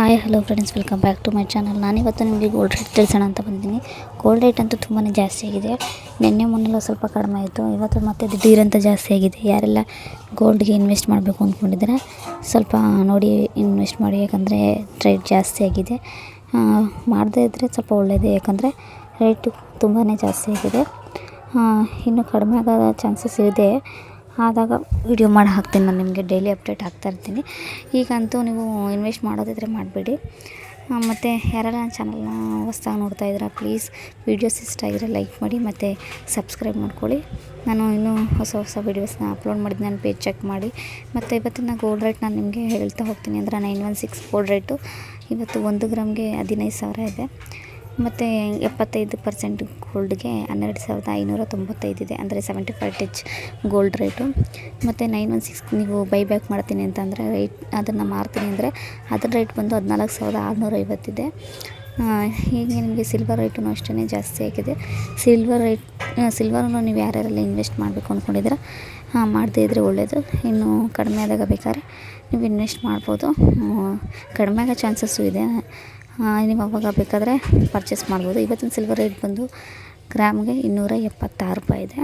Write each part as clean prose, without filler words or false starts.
Hi hello friends, welcome back to my channel. ನಾನಿವತ್ತು ನಿಮಗೆ gold rate ತಿಳಿಸೋಣ ಅಂತ ಬಂದಿದ್ದೀನಿ. ಗೋಲ್ಡ್ ರೇಟ್ ಅಂತೂ ತುಂಬಾ ಜಾಸ್ತಿ ಆಗಿದೆ. ನಿನ್ನೆ ಮೊನ್ನೆಲ್ಲ ಸ್ವಲ್ಪ ಕಡಿಮೆ ಆಯಿತು, ಇವತ್ತು ಮತ್ತೆ ದಿಢೀರಂತ ಜಾಸ್ತಿ ಆಗಿದೆ. ಯಾರೆಲ್ಲ ಗೋಲ್ಡ್ಗೆ ಇನ್ವೆಸ್ಟ್ ಮಾಡಬೇಕು ಅಂದ್ಕೊಂಡಿದ್ದಾರೆ ಸ್ವಲ್ಪ ನೋಡಿ ಇನ್ವೆಸ್ಟ್ ಮಾಡಿ, ಯಾಕಂದರೆ ರೇಟ್ ಜಾಸ್ತಿ ಆಗಿದೆ. ಮಾಡದೇ ಇದ್ದರೆ ಸ್ವಲ್ಪ ಒಳ್ಳೆಯದು, ಯಾಕಂದರೆ ರೇಟು ತುಂಬಾ ಜಾಸ್ತಿ ಆಗಿದೆ. ಇನ್ನೂ ಕಡಿಮೆ ಆಗೋ ಚಾನ್ಸಸ್ ಇದೆ. ಆದಾಗ ವಿಡಿಯೋ ಮಾಡಿ ಹಾಕ್ತೀನಿ, ನಾನು ನಿಮಗೆ ಡೈಲಿ ಅಪ್ಡೇಟ್ ಹಾಕ್ತಾಯಿರ್ತೀನಿ. ಈಗಂತೂ ನೀವು ಇನ್ವೆಸ್ಟ್ ಮಾಡೋದಿದ್ರೆ ಮಾಡಬೇಡಿ. ಮತ್ತು ಯಾರೆಲ್ಲ ನನ್ನ ಚಾನಲ್ನ ಹೊಸ್ದಾಗಿ ನೋಡ್ತಾ ಇದ್ದೀರಾ, ಪ್ಲೀಸ್ ವೀಡಿಯೋಸ್ ಇಷ್ಟ ಆಗಿದ್ರೆ ಲೈಕ್ ಮಾಡಿ ಮತ್ತು ಸಬ್ಸ್ಕ್ರೈಬ್ ಮಾಡ್ಕೊಳ್ಳಿ. ನಾನು ಇನ್ನೂ ಹೊಸ ವೀಡಿಯೋಸ್ನ ಅಪ್ಲೋಡ್ ಮಾಡಿದ್ದು, ನನ್ನ ಪೇಜ್ ಚೆಕ್ ಮಾಡಿ. ಮತ್ತು ಇವತ್ತಿನ ಗೋಲ್ಡ್ ರೇಟ್ ನಾನು ನಿಮಗೆ ಹೇಳ್ತಾ ಹೋಗ್ತೀನಿ. ಅಂದರೆ 916 ಗೋಲ್ಡ್ ರೇಟು ಇವತ್ತು 1 ಗ್ರಾಮ್ಗೆ 15,000 ಇದೆ. ಮತ್ತು 75% ಗೋಲ್ಡ್ಗೆ 12,595 ಇದೆ, ಅಂದರೆ 75% ಗೋಲ್ಡ್ ರೇಟು. ಮತ್ತು 916 ನೀವು ಬೈಬ್ಯಾಕ್ ಮಾಡ್ತೀನಿ ಅಂತಂದರೆ ರೇಟ್, ಅದನ್ನು ಮಾರ್ತೀನಿ ಅಂದರೆ ಅದರ ರೇಟ್ ಬಂದು 14,650 ಇದೆ. ಹೀಗೆ ನಿಮಗೆ ಸಿಲ್ವರ್ ರೇಟು ಅಷ್ಟೇ ಜಾಸ್ತಿ ಆಗಿದೆ. ಸಿಲ್ವರನ್ನು ನೀವು ಯಾರ್ಯಾರೆಲ್ಲ ಇನ್ವೆಸ್ಟ್ ಮಾಡಬೇಕು ಅಂದ್ಕೊಂಡಿದ್ದೀರ ಮಾಡದೇ ಇದ್ದರೆ ಒಳ್ಳೆಯದು. ಇನ್ನು ಕಡಿಮೆ ಆದಾಗ ಬೇಕಾದ್ರೆ ನೀವು ಇನ್ವೆಸ್ಟ್ ಮಾಡ್ಬೋದು. ಕಡಿಮೆ ಆಗೋ ಚಾನ್ಸಸ್ಸು ಇದೆ. ನೀವು ಅವಾಗ ಬೇಕಾದರೆ ಪರ್ಚೇಸ್ ಮಾಡ್ಬೋದು. ಇವತ್ತಿನ ಸಿಲ್ವರ್ ರೇಟ್ ಬಂದು ಗ್ರಾಮ್ಗೆ 276 ರೂಪಾಯಿ ಇದೆ.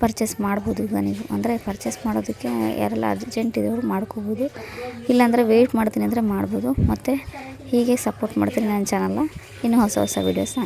ಪರ್ಚೇಸ್ ಮಾಡ್ಬೋದು ಈಗ ನೀವು. ಅಂದರೆ ಪರ್ಚೇಸ್ ಮಾಡೋದಕ್ಕೆ ಯಾರೆಲ್ಲ ಅರ್ಜೆಂಟ್ ಇರೋರು ಮಾಡ್ಕೋಬೋದು, ಇಲ್ಲಾಂದರೆ ವೆಯ್ಟ್ ಮಾಡ್ತೀನಿ ಅಂದರೆ ಮಾಡ್ಬೋದು. ಮತ್ತು ಹೀಗೆ ಸಪೋರ್ಟ್ ಮಾಡ್ತೀನಿ ನನ್ನ ಚಾನಲ್ನ. ಇನ್ನೂ ಹೊಸ ವೀಡಿಯೋಸ್ನ